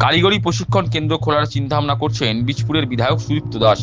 কারিগরি প্রশিক্ষণ কেন্দ্র খোলার চিন্তাভাবনা করছেন বীজপুরের বিধায়ক সুদীপ্ত দাস।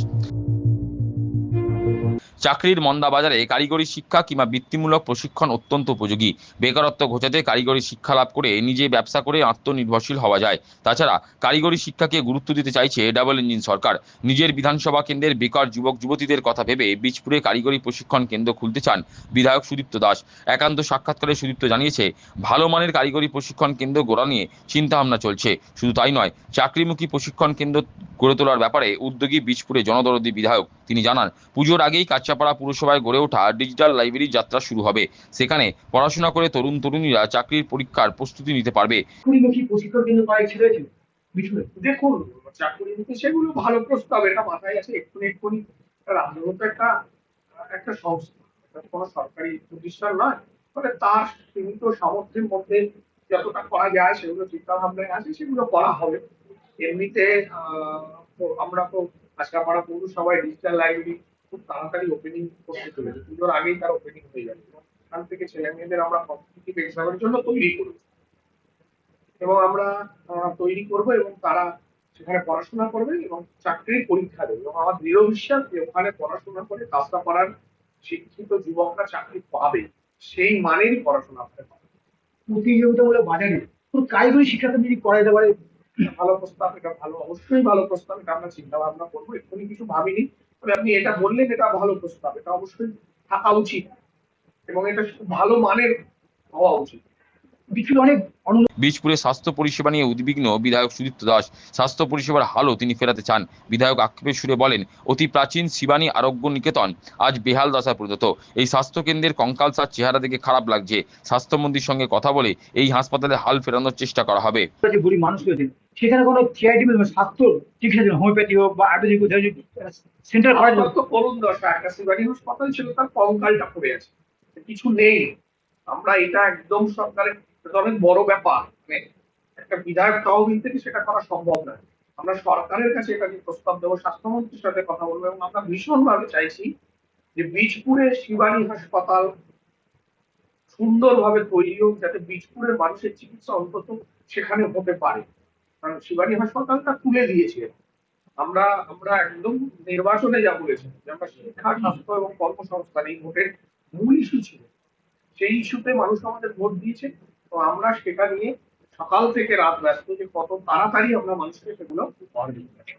চাকরির মন্দা বাজারে কারিগরি শিক্ষা কিংবা বৃত্তিমূলক প্রশিক্ষণ অত্যন্ত উপযোগী। বেকারত্ব ঘোচাতে কারিগরি শিক্ষা লাভ করে নিজে ব্যবসা করে আত্মনির্ভরশীল হওয়া যায়। তাছাড়া কারিগরি শিক্ষাকে গুরুত্ব দিতে চাইছে ডাবল ইঞ্জিন সরকার। নিজের বিধানসভা কেন্দ্রের বেকার যুবক যুবতীদের কথা ভেবে বীজপুরে কারিগরি প্রশিক্ষণ কেন্দ্র খুলতে চান বিধায়ক সুদীপ্ত দাস। একান্ত সাক্ষাৎকারে সুদীপ্ত জানিয়েছে, ভালো মানের কারিগরি প্রশিক্ষণ কেন্দ্র গড়া নিয়ে চিন্তাভাবনা চলছে। শুধু তাই নয়, চাকরিমুখী প্রশিক্ষণ কেন্দ্র গড়ে তোলার ব্যাপারে উদ্যোগী বীজপুরে জনদরদী বিধায়ক। তিনি জানান, পুজোর আগেই কাচ্চাপাড়া পুরসভায় গড়ে ওঠা ডিজিটাল লাইব্রেরি যাত্রা শুরু হবে। সেখানে পড়াশোনা করে তরুণ তরুণীরা চাকরির পরীক্ষার প্রস্তুতি নিতে পারবে। চাকরিমুখী প্রশিক্ষণ কেন্দ্র করা ছিল বিষয়ে দেখুন, চাকরিমুখী সেগুলো ভালো প্রস্তাব, এটা মাথায় আছে এক্ষুনি এক্ষুনি। রাজনীতি একটা একটা সংস্থা, কোনো সরকারি প্রতিষ্ঠান নয়, ফলে তার সীমিত সামর্থ্যের মধ্যে যতটা করা যায় সেগুলো চিন্তা ভাবনায় আছে, সেগুলো করা হবে। এমনিতে আমরা তো আশকাপাড়া পৌরসভায় ডিজিটাল লাইব্রেরি খুব তাড়াতাড়ি ওপেনিং করতে চলেছে, পুজোর আগেই তার ওপেনিং হয়ে যাবে। এখান থেকে ছেলে মেয়েদের আমরা কম্পিটিটিভ এক্সামের জন্য তৈরি করেছি এবং আমরা তৈরি করব এবং তারা সেখানে পড়াশোনা করবে এবং চাকরির পরীক্ষা দেবে। এবং আমার দৃঢ় বিশ্বাস যে ওখানে পড়াশোনা করে কাজটা করার শিক্ষিত যুবকরা চাকরি পাবে, সেই মানেরই পড়াশোনা আপনার পাবে। প্রতিযোগিতামূলক বাজারে কারিগরি শিক্ষাটা যদি করা যেতে পারে, ভালো প্রস্তাব, এটা ভালো, অবশ্যই ভালো প্রস্তাব, এটা আমরা চিন্তা ভাবনা করবো। এক্ষুনি কিছু ভাবিনি, তবে আপনি এটা বললেন, এটা ভালো প্রস্তাব, এটা অবশ্যই থাকা উচিত এবং এটা ভালো মানের হওয়া উচিত। কিছু অনেক বীজপুরে স্বাস্থ্য পরিষেবা নিয়ে উদ্বিগ্ন বিধায়ক সুদীপ্ত দাস। স্বাস্থ্য পরিষেবার হালও তিনি ফেরাতে চান। বিধায়ক আক্ষেপের সুরে বলেন, অতি প্রাচীন শিবানী আরোগ্য নিকেতন আজ বেহাল দশায় পরিণত। এই স্বাস্থ্য কেন্দ্রের কঙ্কালসার চেহারা দেখে খারাপ লাগছে। স্বাস্থ্যমন্ত্রীর সঙ্গে কথা বলে এই হাসপাতালে হাল ফেরানোর চেষ্টা করা হবে। গরিব মানুষ রয়েছে, সেখানে কোনো সিআইডি স্বাস্থ্য চিকিৎসা হোমিওপ্যাথি হোক বা আয়ুর্বেদিক সেন্টার করা তো করুন দশা। একটা শিবানী হাসপাতাল ছিল, তার কঙ্কালটা পড়ে আছে, কিছু নেই। আমরা এটা একদম সরকারের অনেক বড় ব্যাপার, মানে একটা বিধায়ক তহবিল থেকে সেটা করা সম্ভব নয়। আমরা সরকারের কাছে এটা নিয়ে প্রস্তাব দেবো, স্বাস্থ্যমন্ত্রীর সাথে কথা বলবো এবং আমরা ভীষণভাবে চাইছি যে বীজপুরে শিবানী হাসপাতাল সুন্দরভাবে তৈরি হোক, যাতে বীজপুরের মানুষের চিকিৎসা অন্তত সেখানে হতে পারে। কারণ শিবানী হাসপাতালটা তুলে দিয়েছে। আমরা আমরা একদম নির্বাচনে যা বলেছি যে আমরা শিক্ষা, স্বাস্থ্য এবং কর্মসংস্থান এই ভোটের মূল ইস্যু ছিল, সেই ইস্যুতে মানুষ আমাদের ভোট দিয়েছে। তো আমরা সেটা নিয়ে সকাল থেকে রাত ব্যস্ত যে কত তাড়াতাড়ি আমরা মানুষকে সেগুলো উপহার দিতে পারি।